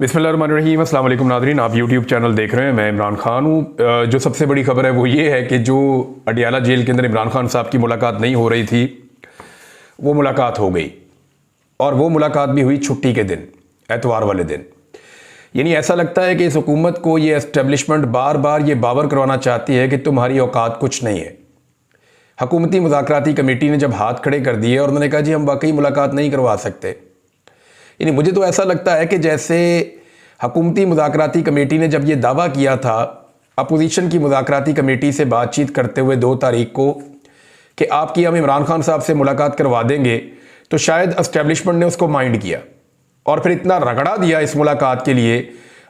बिस्मिल्लाहिर्रहमानिर्रहीम। अस्सलाम वालेकुम नाज़रीन, आप यूट्यूब चैनल देख रहे हैं। मैं इमरान खान हूँ। जो सबसे बड़ी खबर है वो ये है कि जो अडियाला जेल के अंदर इमरान खान साहब की मुलाकात नहीं हो रही थी, वो मुलाकात हो गई। और वो मुलाकात भी हुई छुट्टी के दिन, एतवार वाले दिन। यानी ऐसा लगता है कि इस हुकूमत को ये एस्टेब्लिशमेंट बार बार ये बावर करवाना चाहती है कि तुम्हारी औकात कुछ नहीं है। हुकूमती मुज़ाकराती कमेटी ने जब हाथ खड़े कर दिए और उन्होंने कहा जी हम वाकई मुलाकात नहीं करवा सकते, यानी मुझे तो ऐसा लगता है कि जैसे हुकूमती मुज़ाकराती कमेटी ने जब ये दावा किया था अपोजिशन की मुज़ाकराती कमेटी से बातचीत करते हुए 2 तारीख को कि आपकी हम इमरान खान साहब से मुलाकात करवा देंगे, तो शायद एस्टेब्लिशमेंट ने उसको माइंड किया और फिर इतना रगड़ा दिया इस मुलाकात के लिए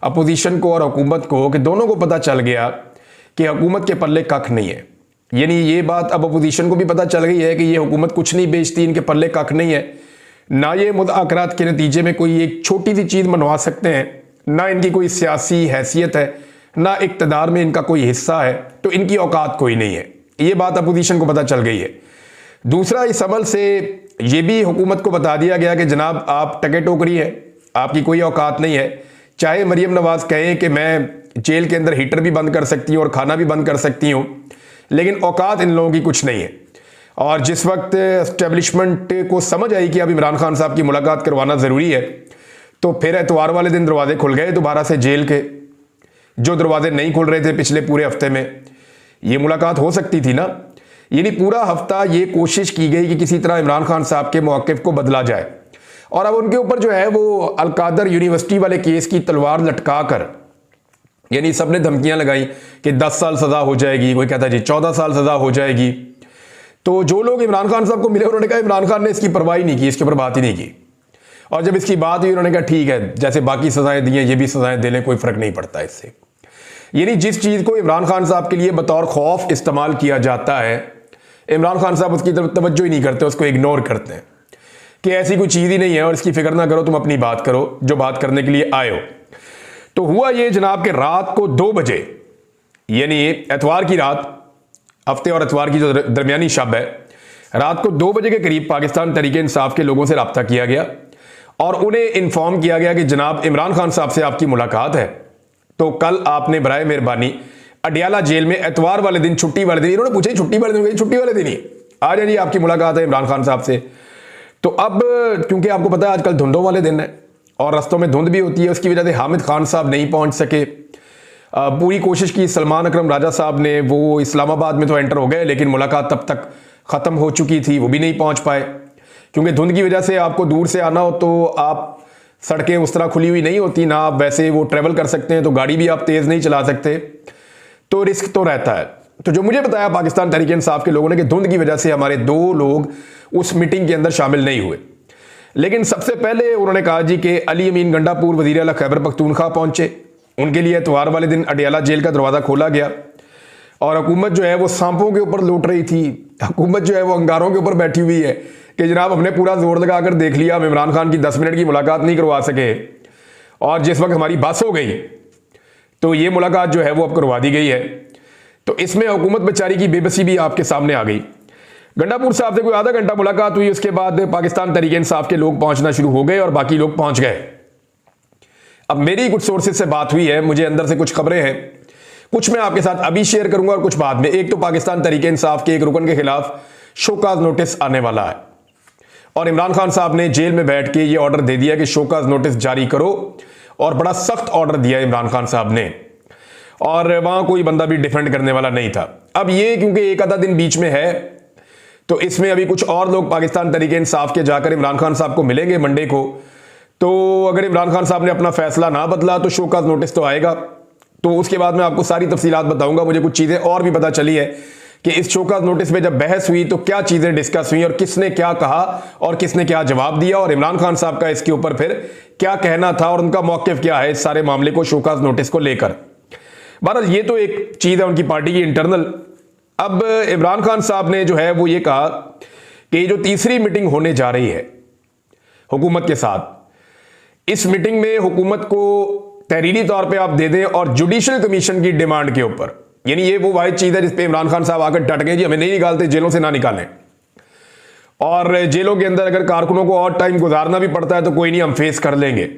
अपोजिशन को और हुकूमत को कि दोनों को पता चल गया कि हुकूमत के पल्ले कख नहीं है। यानी ये बात अब अपोजिशन को भी पता चल गई है कि ये हुकूमत कुछ नहीं बेचती, इनके पल्ले कख नहीं है, ना ये मुज़ाकरात के नतीजे में कोई एक छोटी सी चीज़ मनवा सकते हैं, ना इनकी कोई सियासी हैसियत है, ना इक़्तिदार में इनका कोई हिस्सा है, तो इनकी औकात कोई नहीं है। ये बात अपोजिशन को पता चल गई है। दूसरा, इस अमल से ये भी हुकूमत को बता दिया गया कि जनाब आप टके टोकरी है, आपकी कोई औकात नहीं है। चाहे मरीम नवाज़ कहें कि मैं जेल के अंदर हीटर भी बंद कर सकती हूँ और खाना भी बंद कर सकती हूँ, लेकिन औकात इन लोगों की कुछ नहीं है। और जिस वक्त एस्टेब्लिशमेंट को समझ आई कि अब इमरान खान साहब की मुलाकात करवाना ज़रूरी है, तो फिर एतवार वाले दिन दरवाजे खुल गए दोबारा से जेल के, जो दरवाजे नहीं खुल रहे थे पिछले पूरे हफ्ते में। ये मुलाकात हो सकती थी ना। यानी पूरा हफ्ता ये कोशिश की गई कि किसी तरह इमरान खान साहब के मौक़िफ़ को बदला जाए, और अब उनके ऊपर जो है वो अलकादर यूनिवर्सिटी वाले केस की तलवार लटका कर, यानी सबने धमकियां लगाई कि 10 साल सज़ा हो जाएगी, कोई कहता है जी 14 साल सज़ा हो जाएगी। तो जो लोग इमरान खान साहब को मिले उन्होंने कहा इमरान खान ने इसकी परवाह ही नहीं की, इसके ऊपर बात ही नहीं की। और जब इसकी बात हुई उन्होंने कहा ठीक है, जैसे बाकी सजाएं दी हैं ये भी सजाएं दे लें, कोई फर्क नहीं पड़ता इससे। यानी जिस चीज़ को इमरान खान साहब के लिए बतौर खौफ इस्तेमाल किया जाता है, इमरान खान साहब उसकी तरफ तवज्जो ही नहीं करते, उसको इग्नोर करते हैं कि ऐसी कोई चीज़ ही नहीं है और इसकी फिक्र ना करो, तुम अपनी बात करो जो बात करने के लिए आए हो। तो हुआ ये जनाब कि रात को 2 बजे, यानी एतवार की रात, हफ्ते और एतवार की जो दरमियानी शब है, रात को 2 बजे के करीब पाकिस्तान तहरीक इंसाफ के लोगों से रब्ता किया गया और उन्हें इन्फॉर्म किया गया कि जनाब इमरान खान साहब से आपकी मुलाकात है, तो कल आपने बराए मेहरबानी अडियाला जेल में एतवार वाले दिन, छुट्टी वाले दिन, इन्होंने पूछा छुट्टी वाले दिन, छुट्टी वाले दिन ही आ जाइए, आपकी मुलाकात है इमरान खान साहब से। तो अब क्योंकि आपको पता है आजकल धुंधों वाले दिन है और रस्तों में धुंध भी होती है, उसकी वजह से हामिद खान साहब नहीं पहुंच सके। पूरी कोशिश की सलमान अकरम राजा साहब ने, वो इस्लामाबाद में तो एंटर हो गए लेकिन मुलाकात तब तक ख़त्म हो चुकी थी, वो भी नहीं पहुंच पाए क्योंकि धुंध की वजह से आपको दूर से आना हो तो आप, सड़कें उस तरह खुली हुई नहीं होती ना, आप वैसे वो ट्रैवल कर सकते हैं, तो गाड़ी भी आप तेज़ नहीं चला सकते, तो रिस्क तो रहता है। तो जो मुझे बताया पाकिस्तान तहरीक इंसाफ के लोगों ने कि धुंध की वजह से हमारे 2 लोग उस मीटिंग के अंदर शामिल नहीं हुए। लेकिन सबसे पहले उन्होंने कहा जी कि अली अमीन गंडापुर वज़ीर आला खैबर पख्तूनख्वा पहुंचे, उनके लिए एतवार वाले दिन अडियाला जेल का दरवाज़ा खोला गया और हुकूमत जो है वो सांपों के ऊपर लौट रही थी, हुकूमत जो है वो अंगारों के ऊपर बैठी हुई है कि जनाब हमने पूरा जोर लगा कर देख लिया, हम इमरान खान की 10 मिनट की मुलाकात नहीं करवा सके, और जिस वक्त हमारी बस हो गई तो ये मुलाकात जो है वो अब करवा दी गई है। तो इसमें हुकूमत बेचारी की बेबसी भी आपके सामने आ गई। गंडापुर साहब से कोई आधा घंटा मुलाकात हुई, उसके बाद पाकिस्तान तहरीक इंसाफ के लोग पहुंचना शुरू हो गए और बाकी लोग पहुंच गए। अब मेरी कुछ सोर्सेज से बात हुई है, मुझे अंदर से कुछ खबरें हैं, कुछ मैं आपके साथ अभी शेयर करूंगा और कुछ बाद में। एक तो पाकिस्तान तहरीक इंसाफ के एक रुकन के खिलाफ शोकाज नोटिस आने वाला है और इमरान खान साहब ने जेल में बैठ के ये ऑर्डर दे दिया कि शोकाज नोटिस जारी करो, और बड़ा सख्त ऑर्डर दिया इमरान खान साहब ने, और वहां कोई बंदा भी डिफेंड करने वाला नहीं था। अब ये क्योंकि एक आधा दिन बीच में है, तो इसमें अभी कुछ और लोग पाकिस्तान तहरीक इंसाफ के जाकर इमरान खान साहब को मिलेंगे मंडे को। तो अगर इमरान खान साहब ने अपना फैसला ना बदला तो शोकाज नोटिस तो आएगा, तो उसके बाद मैं आपको सारी तफसीलात बताऊंगा। मुझे कुछ चीज़ें और भी पता चली है कि इस शोकाज नोटिस में जब बहस हुई तो क्या चीज़ें डिस्कस हुई और किसने क्या कहा और किसने क्या जवाब दिया, और इमरान खान साहब का इसके ऊपर फिर क्या कहना था और उनका मौक़िफ़ क्या है इस सारे मामले को, शोकाज नोटिस को लेकर। बहरहाल ये तो एक चीज़ है उनकी पार्टी की इंटरनल। अब इमरान खान साहब ने जो है वो ये कहा कि जो तीसरी मीटिंग होने जा रही है हुकूमत के साथ, इस मीटिंग में हुकूमत को तहरीरी तौर पे आप दे दें और जुडिशल कमीशन की डिमांड के ऊपर, यानी ये वो वाहिद चीज़ है जिस पे इमरान खान साहब आकर डट गए जी हमें नहीं निकालते, जेलों से ना निकालें, और जेलों के अंदर अगर कारकुनों को और टाइम गुजारना भी पड़ता है तो कोई नहीं, हम फेस कर लेंगे।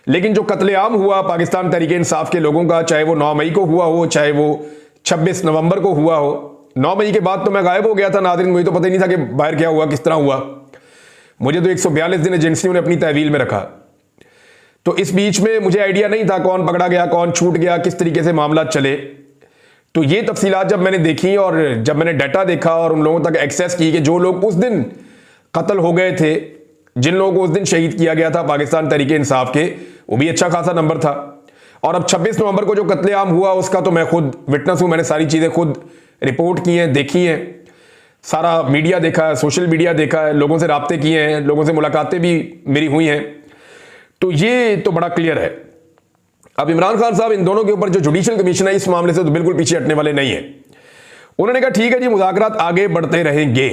लेकिन जो कत्लेआम हुआ पाकिस्तान तहरीक इंसाफ के लोगों का, चाहे वो 9 मई को हुआ हो, चाहे वो 26 नवंबर को हुआ हो। 9 मई के बाद तो मैं गायब हो गया था नाज़रीन, मुझे तो पता ही नहीं था कि बाहर क्या हुआ, किस तरह हुआ। मुझे तो 142 दिन एजेंसियों ने अपनी तहवील में रखा, तो इस बीच में मुझे आइडिया नहीं था कौन पकड़ा गया, कौन छूट गया, किस तरीके से मामला चले। तो ये तफसीलात जब मैंने देखी और जब मैंने डाटा देखा और उन लोगों तक एक्सेस की कि जो लोग उस दिन कत्ल हो गए थे, जिन लोगों को उस दिन शहीद किया गया था पाकिस्तान तहरीक इंसाफ के, वो भी अच्छा खासा नंबर था। और अब 26 नवंबर को जो कत्लेआम हुआ उसका तो मैं खुद विटनेस हूं, मैंने सारी चीज़ें खुद रिपोर्ट की हैं, देखी हैं, सारा मीडिया देखा है, सोशल मीडिया देखा है, लोगों से राब्ते किए हैं, लोगों से मुलाकातें भी मेरी हुई हैं। तो ये तो बड़ा क्लियर है। अब इमरान खान साहब इन दोनों के ऊपर जो जुडिशल कमीशन है इस मामले से तो बिल्कुल पीछे हटने वाले नहीं है। उन्होंने कहा ठीक है जी, मुज़ाकरात आगे बढ़ते रहेंगे।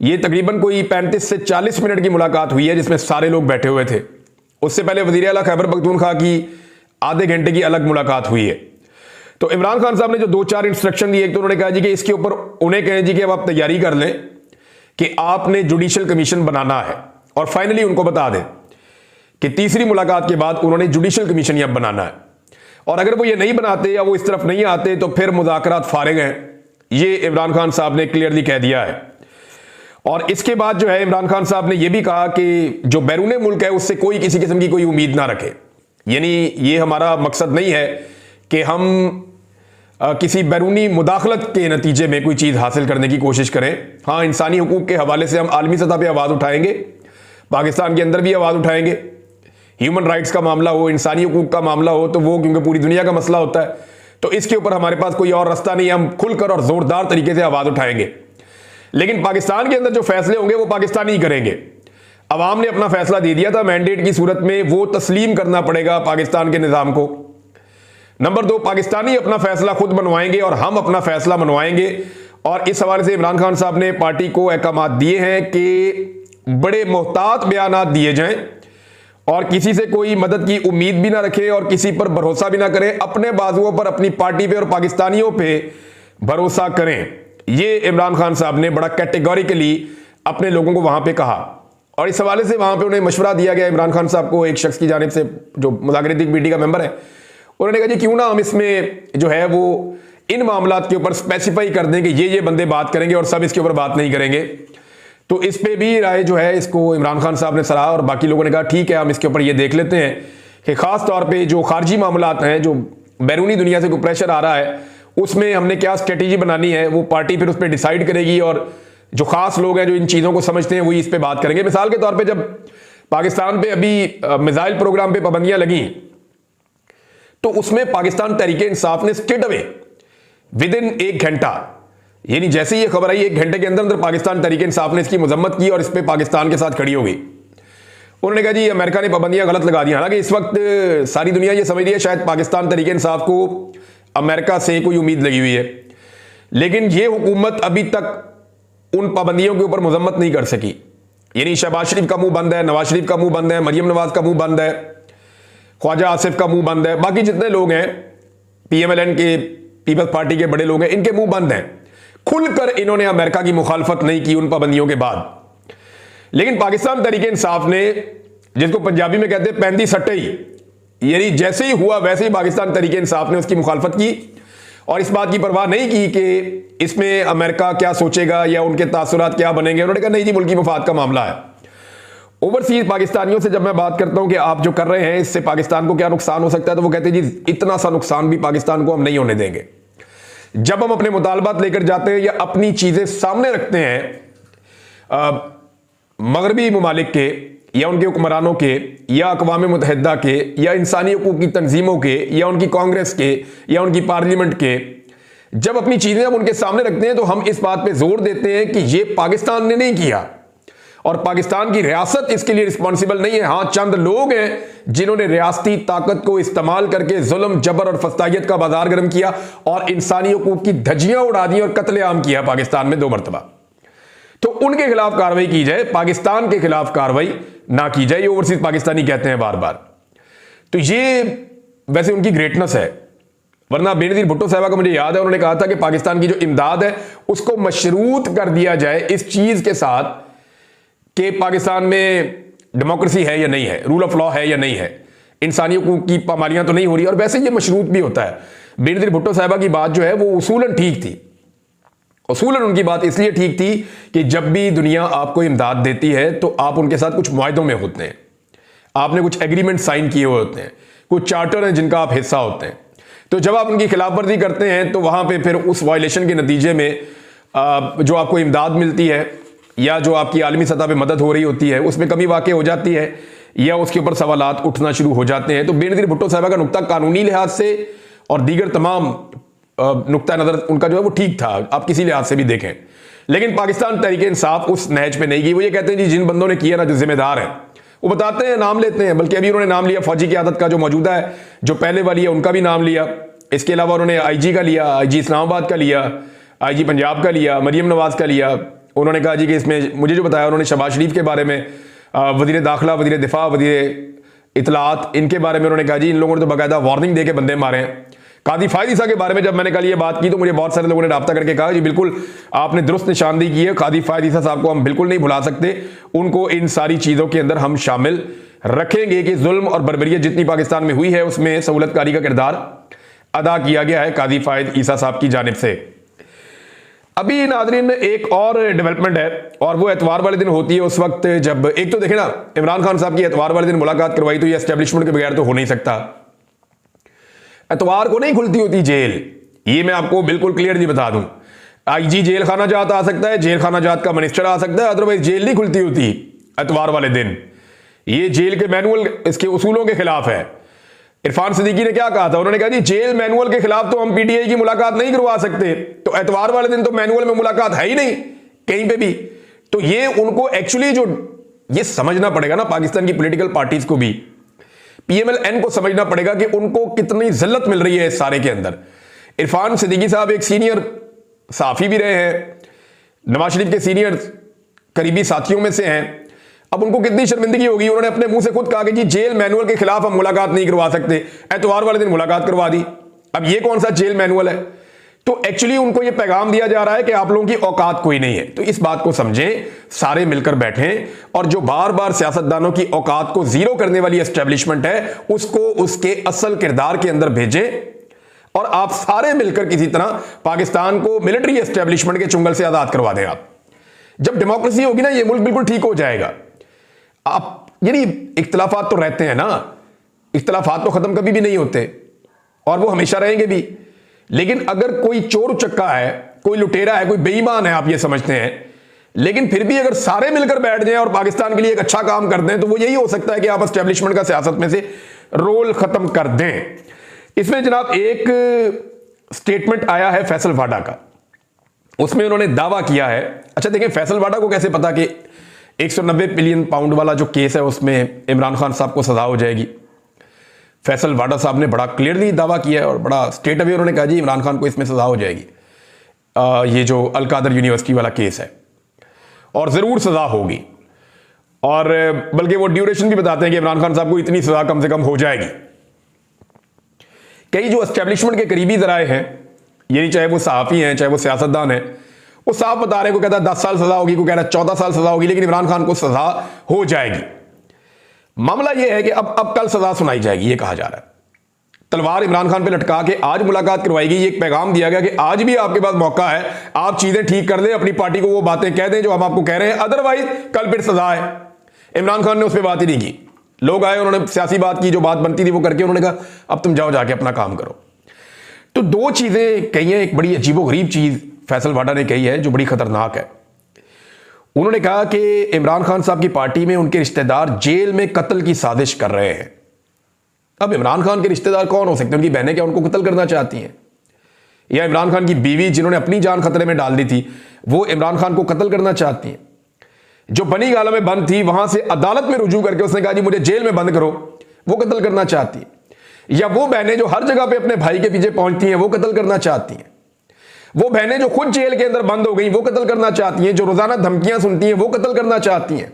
ये तकरीबन कोई 35 से 40 मिनट की मुलाकात हुई है जिसमें सारे लोग बैठे हुए थे। उससे पहले वज़ीर आला खैबर पख्तूनख्वा की आधे घंटे की अलग मुलाकात हुई है। तो इमरान खान साहब ने जो 2-4 इंस्ट्रक्शन दिए, एक तो उन्होंने कहा जी कि इसके ऊपर उन्हें कहें जी कि अब आप तैयारी कर लें कि आपने जुडिशल कमीशन बनाना है, और फाइनली उनको बता दें कि तीसरी मुलाकात के बाद उन्होंने जुडिशल कमीशन अब बनाना है, और अगर वो ये नहीं बनाते या वो इस तरफ नहीं आते तो फिर मुज़ाकरात फारिग हैं। ये इमरान खान साहब ने क्लियरली कह दिया है। और इसके बाद जो है इमरान खान साहब ने यह भी कहा कि जो बैरून मुल्क है उससे कोई किसी किस्म की कोई उम्मीद ना रखे। यानी ये हमारा मकसद नहीं है कि हम किसी बैरूनी मुदाखलत के नतीजे में कोई चीज़ हासिल करने की कोशिश करें। हाँ, इंसानी हुकूक के हवाले से हम आलमी सतह पर आवाज़ उठाएंगे, पाकिस्तान के अंदर भी आवाज़ उठाएंगे। ह्यूमन राइट्स का मामला हो, इंसानी हुकूक का मामला हो, तो वो क्योंकि पूरी दुनिया का मसला होता है, तो इसके ऊपर हमारे पास कोई और रास्ता नहीं है, हम खुलकर और ज़ोरदार तरीके से आवाज़ उठाएंगे। लेकिन पाकिस्तान के अंदर जो फैसले होंगे वो पाकिस्तानी ही करेंगे। अवाम ने अपना फैसला दे दिया था, मैंडेट की सूरत में वो तस्लीम करना पड़ेगा पाकिस्तान के निज़ाम को। नंबर 2, पाकिस्तानी अपना फैसला खुद मनवाएंगे और हम अपना फैसला मनवाएंगे। और इस हवाले से इमरान खान साहब ने पार्टी को अहकामात दिए हैं कि बड़े मोहतात बयानात दिए जाएं और किसी से कोई मदद की उम्मीद भी ना रखे और किसी पर भरोसा भी ना करें, अपने बाजुओं पर, अपनी पार्टी पे और पाकिस्तानियों पे भरोसा करें। ये इमरान खान साहब ने बड़ा कैटेगोरिकली अपने लोगों को वहां पे कहा। और इस हवाले से वहां पे उन्हें मशवरा दिया गया इमरान खान साहब को, एक शख्स की जानिब से जो मुज़ाकराती कमेटी का मेंबर है, उन्होंने कहा जी क्यों ना हम इसमें जो है वो इन मामलात के ऊपर स्पेसिफाई कर दें कि ये बंदे बात करेंगे और सब इसके ऊपर बात नहीं करेंगे। तो इस पे भी राय जो है इसको इमरान खान साहब ने सराहा और बाकी लोगों ने कहा ठीक है, हम इसके ऊपर ये देख लेते हैं कि ख़ास तौर पे जो खारजी मामलात हैं, जो बैरूनी दुनिया से कोई प्रेशर आ रहा है, उसमें हमने क्या स्ट्रेटेजी बनानी है, वो पार्टी फिर उस पर डिसाइड करेगी। और जो ख़ास लोग हैं जो इन चीज़ों को समझते हैं वही इस पर बात करेंगे। मिसाल के तौर पर जब पाकिस्तान पर अभी मिसाइल प्रोग्राम पर पाबंदियाँ लगी तो उसमें पाकिस्तान तहरीक इंसाफ ने स्ट्रेट अवे विद इन 1 घंटा, यानी जैसे ही ये खबर आई 1 घंटे के अंदर अंदर पाकिस्तान तहरीक इंसाफ ने इसकी मजम्मत की और इस पर पाकिस्तान के साथ खड़ी हो गई। उन्होंने कहा जी अमेरिका ने पाबंदियां गलत लगा दी। हालांकि इस वक्त सारी दुनिया ये समझ रही है शायद पाकिस्तान तहरीक इंसाफ को अमेरिका से कोई उम्मीद लगी हुई है, लेकिन ये हुकूमत अभी तक उन पाबंदियों के ऊपर मजम्मत नहीं कर सकी। यानी शहबाज शरीफ का मुंह बंद है, नवाज शरीफ का मुंह बंद है, मरियम नवाज का मुंह बंद है, ख्वाजा आसिफ का मुंह बंद है, बाकी जितने लोग हैं PMLN के, पीपल्स पार्टी के बड़े लोग हैं, इनके मुंह बंद हैं। खुलकर इन्होंने अमेरिका की मुखालफत नहीं की उन पाबंदियों के बाद। लेकिन पाकिस्तान तहरीक इंसाफ ने, जिसको पंजाबी में कहते हैं पैंदी सट्टई, यानी जैसे ही हुआ वैसे ही पाकिस्तान तहरीक इंसाफ ने उसकी मुखालफत की और इस बात की परवाह नहीं की कि इसमें अमेरिका क्या सोचेगा या उनके तासुरात क्या बनेंगे। उन्होंने कहा नहीं जी, मुल्की मफाद का मामला है। ओवरसीज पाकिस्तानियों से जब मैं बात करता हूं कि आप जो कर रहे हैं इससे पाकिस्तान को क्या नुकसान हो सकता है, तो वो कहते हैं जी इतना सा नुकसान भी पाकिस्तान को हम नहीं होने देंगे। जब हम अपने मुतालबात लेकर जाते हैं या अपनी चीजें सामने रखते हैं मगरबी ममालिक के या उनके हुक्मरानों के या अक़वाम मुत्तहिदा के या इंसानी हुकूक की तंजीमों के या उनकी कांग्रेस के या उनकी पार्लियामेंट के, जब अपनी चीजें हम उनके सामने रखते हैं तो हम इस बात पे जोर देते हैं कि ये पाकिस्तान ने नहीं किया और पाकिस्तान की रियासत इसके लिए रिस्पॉन्सिबल नहीं है। हाँ, चंद लोग हैं जिन्होंने रियासती ताकत को इस्तेमाल करके जुल्म, जबर और फस्तायत का बाजार गर्म किया और इंसानी हुकूक की धज्जियां उड़ा दी और कत्लेआम किया पाकिस्तान में 2 मरतबा। तो उनके खिलाफ कार्रवाई की जाए, पाकिस्तान के खिलाफ कार्रवाई ना की जाए। ये ओवरसीज पाकिस्तानी कहते हैं बार बार। तो ये वैसे उनकी ग्रेटनेस है, वरना बेनजीर भुट्टो साहबा को मुझे याद है उन्होंने कहा था कि पाकिस्तान की जो इमदाद है उसको मशरूत कर दिया जाए इस चीज के साथ कि पाकिस्तान में डेमोक्रेसी है या नहीं है, रूल ऑफ लॉ है या नहीं है, इंसानियों की पामालियां तो नहीं हो रही, और वैसे ये मशरूत भी होता है। बेनजीर भुट्टो साहिबा की बात जो है वो उसूलन ठीक थी। उसूलन उनकी बात इसलिए ठीक थी कि जब भी दुनिया आपको इमदाद देती है तो आप उनके साथ कुछ मुआहदों में होते हैं, आपने कुछ एग्रीमेंट साइन किए हुए होते हैं, कुछ चार्टर हैं जिनका आप हिस्सा होते हैं। तो जब आप उनकी खिलाफवर्जी करते हैं तो वहां पे फिर उस वायलेशन के नतीजे में जो आपको इमदाद मिलती है या जो आपकी आलमी सतह पे मदद हो रही होती है उसमें कमी वाक़ई हो जाती है या उसके ऊपर सवालात उठना शुरू हो जाते हैं। तो बेनजीर भुट्टो साहिबा का नुक्ता कानूनी लिहाज से और दीगर तमाम नुक्ता नज़र उनका जो है वो ठीक था, आप किसी लिहाज से भी देखें। लेकिन पाकिस्तान तहरीक इंसाफ उस नहज पे नहीं गई। वो ये कहते हैं जी जिन बंदों ने किया ना, जो जिम्मेदार हैं, वो बताते हैं, नाम लेते हैं, बल्कि अभी उन्होंने नाम लिया फौजी क़यादत का जो मौजूदा है, जो पहले वाली है उनका भी नाम लिया। इसके अलावा उन्होंने IG का लिया, IG इस्लामाबाद का लिया, IG पंजाब का लिया, मरियम नवाज का लिया। उन्होंने कहा जी कि इसमें मुझे जो बताया उन्होंने शहबाज शरीफ के बारे में, वज़ीर दाखिला, वज़ीर दिफा, वज़ीर इतलात, इनके बारे में उन्होंने कहा जी इन लोगों ने तो बाकायदा वार्निंग दे के बंदे मारे हैं। कादी फायद ईसा के बारे में जब मैंने कल ये बात की तो मुझे बहुत सारे लोगों ने राब्ता करके कहा जी बिल्कुल आपने दुरुस्त निशानदेही की है, कादी फायद ईसा साहब को हम बिल्कुल नहीं भुला सकते, उनको इन सारी चीज़ों के अंदर हम शामिल रखेंगे कि जुल्म और बर्बरियत जितनी पाकिस्तान में हुई है उसमें सहूलतकारी का किरदार अदा किया गया है कादी फायद ईसा साहब की जानिब से। अभी नाज़रीन एक और डेवलपमेंट है और वो एतवार वाले दिन होती है, उस वक्त जब एक तो देखें ना, इमरान खान साहब की एतवार वाले दिन मुलाकात करवाई तो ये एस्टेब्लिशमेंट के बगैर तो हो नहीं सकता। एतवार को नहीं खुलती होती जेल, ये मैं आपको बिल्कुल क्लियरली बता दूं। IG जेल खाना जात आ सकता है, जेल खाना जात का मिनिस्टर आ सकता है, अदरवाइज जेल नहीं खुलती होती एतवार वाले दिन। ये जेल के मैनुअल, इसके उसूलों के खिलाफ है। इरफान सिद्दीकी ने क्या कहा था, उन्होंने कहा जी जेल मैनुअल के खिलाफ तो हम PTI की मुलाकात नहीं करवा सकते, तो एतवार वाले दिन तो मैनुअल में मुलाकात है ही नहीं कहीं पे भी। तो ये उनको एक्चुअली जो ये समझना पड़ेगा ना, पाकिस्तान की पॉलिटिकल पार्टीज को भी, PMLN को समझना पड़ेगा कि उनको कितनी जिल्लत मिल रही है इस सारे के अंदर। इरफान सिद्दीकी साहब एक सीनियर सहाफी भी रहे हैं, नवाज शरीफ के सीनियर करीबी साथियों में से हैं। अब उनको कितनी शर्मिंदगी होगी, उन्होंने अपने मुंह से खुद कहा कि जी जेल मैनुअल के खिलाफ हम मुलाकात नहीं करवा सकते, एतवार वाले दिन मुलाकात करवा दी। अब ये कौन सा जेल मैनुअल है? तो एक्चुअली उनको ये पैगाम दिया जा रहा है कि आप लोगों की औकात कोई नहीं है। तो इस बात को समझें, सारे मिलकर बैठें और जो बार बार सियासतदानों की औकात को जीरो करने वाली एस्टेब्लिशमेंट है उसको उसके असल किरदार के अंदर भेजें और आप सारे मिलकर किसी तरह पाकिस्तान को मिलिट्री एस्टेब्लिशमेंट के चुंगल से आजाद करवा दें। आप जब डेमोक्रेसी होगी ना, ये मुल्क बिल्कुल ठीक हो जाएगा। आप यानी इख्तलाफात तो रहते हैं ना, इख्तलाफात तो खत्म कभी भी नहीं होते और वो हमेशा रहेंगे भी। लेकिन अगर कोई चोर उचक्का है, कोई लुटेरा है, कोई बेईमान है, आप ये समझते हैं, लेकिन फिर भी अगर सारे मिलकर बैठ जाएं और पाकिस्तान के लिए एक अच्छा काम कर दें तो वो यही हो सकता है कि आप एस्टेब्लिशमेंट का सियासत में से रोल खत्म कर दें। इसमें जनाब एक स्टेटमेंट आया है फैसल वाडा का, उसमें उन्होंने दावा किया है। अच्छा देखें, फैसल वाडा को कैसे पता कि 190 बिलियन पाउंड वाला जो केस है उसमें इमरान खान साहब को सजा हो जाएगी? फैसल वाडा साहब ने बड़ा क्लियरली दावा किया है और बड़ा स्टेट अवे उन्होंने कहा जी इमरान खान को इसमें सजा हो जाएगी। ये जो अल कादर यूनिवर्सिटी वाला केस है और ज़रूर सजा होगी, और बल्कि वो ड्यूरेशन भी बताते हैं कि इमरान खान साहब को इतनी सजा कम से कम हो जाएगी। कई जो एस्टेब्लिशमेंट के करीबी ज़राए हैं, यानी चाहे वो सहाफ़ी हैं चाहे वो सियासतदान हैं, वो साफ बता रहे हैं, को कहता है 10 साल सजा होगी, को कह रहा है 14 साल सजा होगी, लेकिन इमरान खान को सजा हो जाएगी। मामला यह है कि अब कल सजा सुनाई जाएगी, ये कहा जा रहा है। तलवार इमरान खान पे लटका के आज मुलाकात करवाई गई। एक पैगाम दिया गया कि आज भी आपके पास मौका है, आप चीजें ठीक कर दें, अपनी पार्टी को वो बातें कह दें जो हम आपको कह रहे हैं, अदरवाइज कल फिर सजा है। इमरान खान ने उस पर बात ही नहीं की। लोग आए, उन्होंने सियासी बात की, जो बात बनती थी वो करके उन्होंने कहा अब तुम जाओ जाके अपना काम करो। तो दो चीजें कही हैं। एक बड़ी अजीबोगरीब चीज फैसल वाडा ने कही है जो बड़ी खतरनाक है। उन्होंने कहा कि इमरान खान साहब की पार्टी में उनके रिश्तेदार जेल में कत्ल की साजिश कर रहे हैं। अब इमरान खान के रिश्तेदार कौन हो सकते हैं? उनकी बहनें क्या उनको कत्ल करना चाहती हैं? या इमरान खान की बीवी जिन्होंने अपनी जान खतरे में डाल दी थी वो इमरान खान को कत्ल करना चाहती हैं? जो बनी गाला में बंद थी वहां से अदालत में रुजू करके उसने कहा जी मुझे जेल में बंद करो, वो कत्ल करना चाहती है? या वो बहनें जो हर जगह पे अपने भाई के पीछे पहुंचती हैं वो कत्ल करना चाहती हैं? वो बहनें जो खुद जेल के अंदर बंद हो गई वो कत्ल करना चाहती हैं? जो रोजाना धमकियां सुनती हैं वो कत्ल करना चाहती हैं?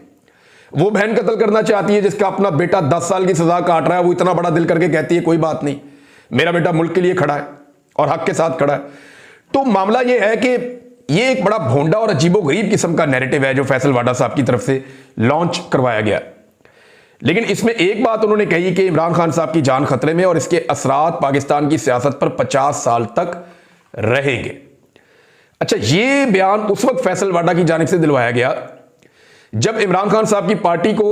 वो बहन कत्ल करना चाहती है जिसका अपना बेटा 10 साल की सजा काट रहा है, वो इतना बड़ा दिल करके कहती है कोई बात नहीं, मेरा बेटा मुल्क के लिए खड़ा है और हक के साथ खड़ा है। तो मामला ये है कि ये एक बड़ा भोंडा और अजीबोगरीब किस्म का नैरेटिव है जो फैसल वाडा साहब की तरफ से लॉन्च करवाया गया। लेकिन इसमें एक बात उन्होंने कही कि इमरान खान साहब की जान खतरे में और इसके असरात पाकिस्तान की सियासत पर 50 साल तक रहेंगे। अच्छा, ये बयान उस वक्त फैसल वाडा की जानिब से दिलवाया गया जब इमरान खान साहब की पार्टी को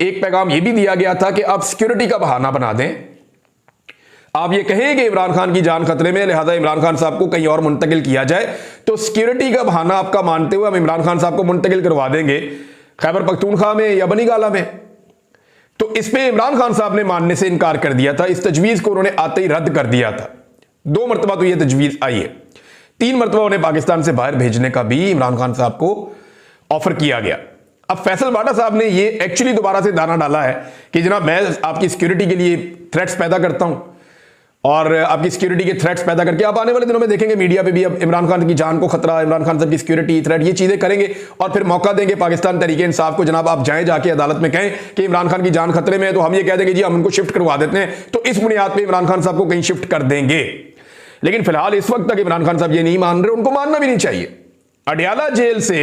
एक पैगाम यह भी दिया गया था कि आप सिक्योरिटी का बहाना बना दें, आप ये कहें कि इमरान खान की जान खतरे में, लिहाजा इमरान खान साहब को कहीं और मुंतकिल किया जाए, तो सिक्योरिटी का बहाना आपका मानते हुए हम इमरान खान साहब को मुंतकिल करवा देंगे खैबर पख्तूनख्वा में या बनी गाला में। तो इस पे इमरान खान साहब ने मानने से इनकार कर दिया था। इस तजवीज को उन्होंने आते ही रद्द कर दिया था। 2 मरतबा तो यह तजवीज आई है, 3 मरतबा उन्हें पाकिस्तान से बाहर भेजने का भी इमरान खान साहब को ऑफर किया गया। अब फैसल वाडा साहब ने ये एक्चुअली दोबारा से दाना डाला है कि जनाब मैं आपकी सिक्योरिटी के लिए थ्रेट्स पैदा करता हूं और आपकी सिक्योरिटी के थ्रेट्स पैदा करके आप आने वाले दिनों में देखेंगे मीडिया पे भी अब इमरान खान की जान को खतरा, इमरान खान साहब की सिक्योरिटी थ्रेट, ये चीजें करेंगे और फिर मौका देंगे पाकिस्तान तहरीक इंसाफ को, जनाब आप जाएं जाके अदालत में कहें कि इमरान खान की जान खतरे में है, तो हम ये कह देंगे जी हम उनको शिफ्ट करवा देते हैं, तो इस बुनियाद पर इमरान खान साहब को कहीं शिफ्ट कर देंगे। लेकिन फिलहाल इस वक्त तक इमरान खान साहब ये नहीं मान रहे, उनको मानना भी नहीं चाहिए। अडयाला जेल से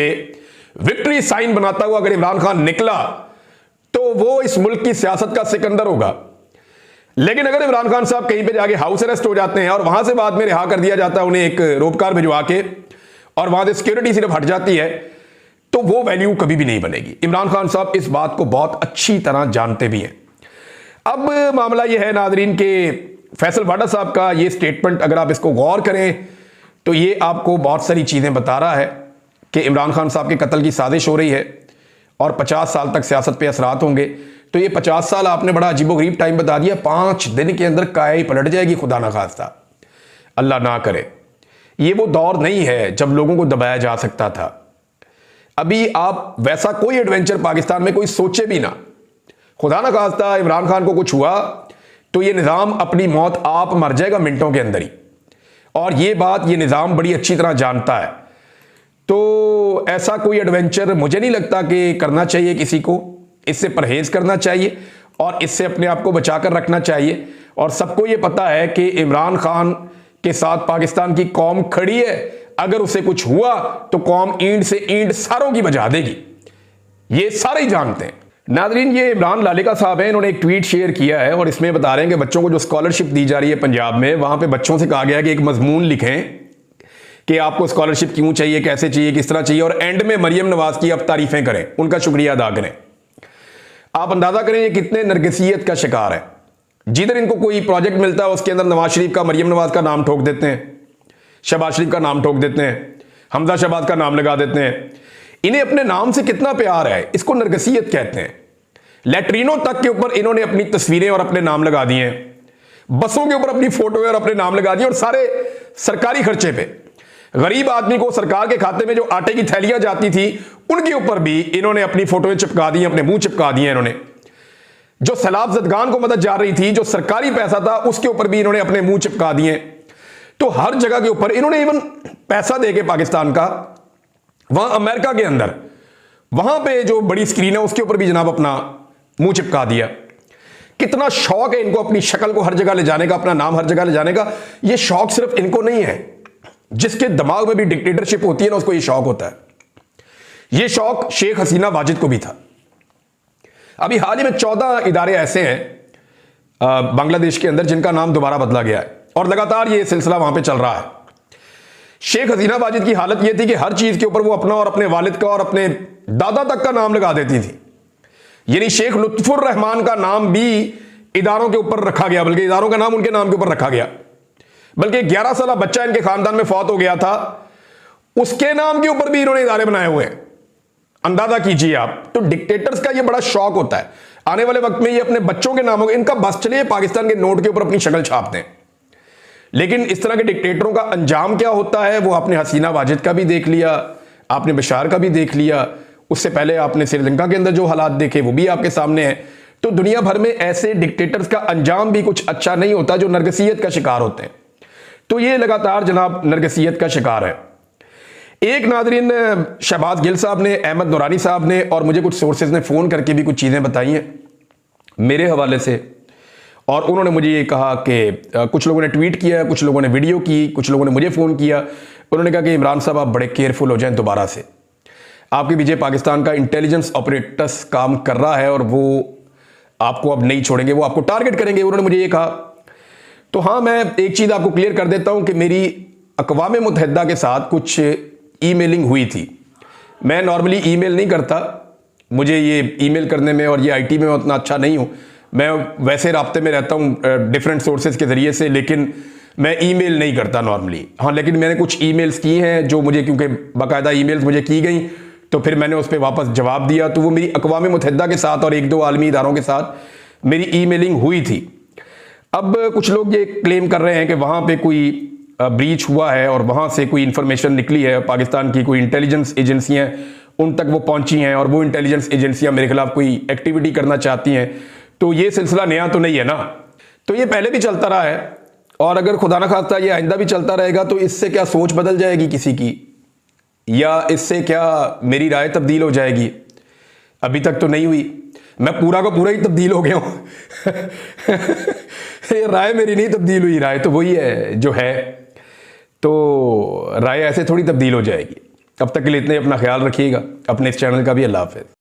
विक्ट्री साइन बनाता हुआ अगर इमरान खान निकला तो वो इस मुल्क की सियासत का सिकंदर होगा। लेकिन अगर इमरान खान साहब कहीं पे जाके हाउस अरेस्ट हो जाते हैं और वहां से बाद में रिहा कर दिया जाता है उन्हें एक रोपकार भिजवा के, और वहां से सिक्योरिटी सिर्फ हट जाती है, तो वो वैल्यू कभी भी नहीं बनेगी। इमरान खान साहब इस बात को बहुत अच्छी तरह जानते भी हैं। अब मामला यह है नाजरीन के फैसल वाडा साहब का ये स्टेटमेंट अगर आप इसको गौर करें तो ये आपको बहुत सारी चीजें बता रहा है कि इमरान खान साहब के कत्ल की साजिश हो रही है और 50 साल तक सियासत पे असरात होंगे। तो ये 50 साल आपने बड़ा अजीबोगरीब टाइम बता दिया, 5 दिन के अंदर काया ही पलट जाएगी, खुदा ना खास्ता, अल्लाह ना करे। ये वो दौर नहीं है जब लोगों को दबाया जा सकता था। अभी आप वैसा कोई एडवेंचर पाकिस्तान में कोई सोचे भी ना, खुदा ना खास्ता इमरान खान को कुछ हुआ तो ये निज़ाम अपनी मौत आप मर जाएगा मिनटों के अंदर ही, और ये बात ये निज़ाम बड़ी अच्छी तरह जानता है। तो ऐसा कोई एडवेंचर मुझे नहीं लगता कि करना चाहिए किसी को, इससे परहेज करना चाहिए और इससे अपने आप को बचाकर रखना चाहिए। और सबको ये पता है कि इमरान खान के साथ पाकिस्तान की कौम खड़ी है, अगर उसे कुछ हुआ तो कौम ईंट से ईंट सारों की बजा देगी, ये सारे ही जानते हैं। नाजरीन, ये इमरान लालिका साहब हैं, इन्होंने एक ट्वीट शेयर किया है और इसमें बता रहे हैं कि बच्चों को जो स्कॉलरशिप दी जा रही है पंजाब में, वहां पे बच्चों से कहा गया कि एक मजमून लिखें कि आपको स्कॉलरशिप क्यों चाहिए, कैसे चाहिए, किस तरह चाहिए, और एंड में मरियम नवाज की आप तारीफें करें, उनका शुक्रिया अदा करें। आप अंदाजा करें ये कितने नरगिसियत का शिकार है। जिधर इनको कोई प्रोजेक्ट मिलता है उसके अंदर नवाज शरीफ का, मरियम नवाज का नाम ठोक देते हैं, शहबाज शरीफ का नाम ठोक देते हैं, हमजा शहबाज का नाम लगा देते हैं। इन्हें अपने नाम से कितना प्यार है, इसको नरगिसियत कहते हैं। लैट्रीनों तक के ऊपर इन्होंने अपनी तस्वीरें और अपने नाम लगा दिए हैं, बसों के ऊपर अपनी फोटो और अपने नाम लगा दिए, और सारे सरकारी खर्चे पे गरीब आदमी को सरकार के खाते में जो आटे की थैलियां जाती थी उनके ऊपर भी इन्होंने अपनी फोटोएं चिपका दी, अपने मुंह चिपका दिए इन्होंने। जो सैलाब जदगान को मदद जा रही थी, जो सरकारी पैसा था, उसके ऊपर भी इन्होंने अपने मुंह चिपका दिए। तो हर जगह के ऊपर इन्होंने इवन पैसा देके पाकिस्तान का, वहां अमेरिका के अंदर वहां पे जो बड़ी स्क्रीन है उसके ऊपर भी जनाब अपना मुंह चिपका दिया। कितना शौक है इनको अपनी शक्ल को हर जगह ले जाने का, अपना नाम हर जगह ले जाने का। यह शौक सिर्फ इनको नहीं है, जिसके दिमाग में भी डिक्टेटरशिप होती है ना, उसको यह शौक होता है। यह शौक शेख हसीना वाजिद को भी था। अभी हाल ही में 14 इदारे ऐसे हैं बांग्लादेश के अंदर जिनका नाम दोबारा बदला गया है, और लगातार यह सिलसिला वहां पे चल रहा है। शेख हसीना वाजिद की हालत यह थी कि हर चीज के ऊपर वो अपना और अपने वालिद का और अपने दादा तक का नाम लगा देती थी। यानी शेख लुत्फुर रहमान का नाम भी इदारों के ऊपर रखा गया, बल्कि इदारों का नाम उनके नाम के ऊपर रखा गया। बल्कि 11 साल बच्चा इनके खानदान में फौत हो गया था, उसके नाम के ऊपर भी इन्होंने इदारे बनाए हुए हैं। अंदाजा कीजिए आप। तो डिक्टेटर्स का यह बड़ा शौक होता है, आने वाले वक्त में ये अपने बच्चों के नामों, इनका बस चलिए पाकिस्तान के नोट के ऊपर अपनी शक्ल छापते हैं। लेकिन इस तरह के डिक्टेटरों का अंजाम क्या होता है वो आपने हसीना वाजिद का भी देख लिया, आपने बशार का भी देख लिया, उससे पहले आपने श्रीलंका के अंदर जो हालात देखे वो भी आपके सामने है। तो दुनिया भर में ऐसे डिक्टेटर्स का अंजाम भी कुछ अच्छा नहीं होता जो नरगिसियत का शिकार होते हैं। तो ये लगातार जनाब नरगिसियत का शिकार है। एक नाजरीन शहबाज गिल साहब ने, अहमद नूरानी साहब ने और मुझे कुछ सोर्सेज ने फोन करके भी कुछ चीजें बताई हैं मेरे हवाले से, और उन्होंने मुझे ये कहा कि कुछ लोगों ने ट्वीट किया, कुछ लोगों ने वीडियो की, कुछ लोगों ने मुझे फ़ोन किया। उन्होंने कहा कि इमरान साहब आप बड़े केयरफुल हो जाएं दोबारा से, आपके पीछे पाकिस्तान का इंटेलिजेंस ऑपरेटर्स काम कर रहा है और वो आपको अब नहीं छोड़ेंगे, वो आपको टारगेट करेंगे, उन्होंने मुझे ये कहा। तो हाँ, मैं एक चीज़ आपको क्लियर कर देता हूं कि मेरी अक़वाम मुत्तहिदा के साथ कुछ ईमेलिंग हुई थी। मैं नॉर्मली ईमेल नहीं करता, मुझे ये ईमेल करने में और ये आईटी में उतना अच्छा नहीं हूँ। मैं वैसे राब्ते में रहता हूँ डिफरेंट सोर्सेज के ज़रिए से, लेकिन मैं ईमेल नहीं करता नॉर्मली। हाँ, लेकिन मैंने कुछ ईमेल्स की हैं जो मुझे, क्योंकि बाकायदा ईमेल्स मुझे की गई, तो फिर मैंने उस पर वापस जवाब दिया। तो वो मेरी अक़वाम मुत्तहिदा के साथ और एक दो आलमी इदारों के साथ मेरी ईमेलिंग हुई थी। अब कुछ लोग ये क्लेम कर रहे हैं कि वहाँ पे कोई ब्रीच हुआ है और वहाँ से कोई इन्फॉर्मेशन निकली है, पाकिस्तान की कोई इंटेलिजेंस एजेंसियाँ उन तक वो पहुँची हैं और वो इंटेलिजेंस एजेंसियाँ मेरे खिलाफ कोई एक्टिविटी करना चाहती हैं। तो ये सिलसिला नया तो नहीं है ना, तो ये पहले भी चलता रहा है, और अगर खुदा न खास्ता ये आइंदा भी चलता रहेगा तो इससे क्या सोच बदल जाएगी किसी की, या इससे क्या मेरी राय तब्दील हो जाएगी? अभी तक तो नहीं हुई। मैं पूरा का पूरा ही तब्दील हो गया हूं। ये राय मेरी नहीं तब्दील हुई, राय तो वही है जो है, तो राय ऐसे थोड़ी तब्दील हो जाएगी। अब तक के लिए इतने, अपना ख्याल रखिएगा, अपने इस चैनल का भी। अल्लाह हाफ़िज़।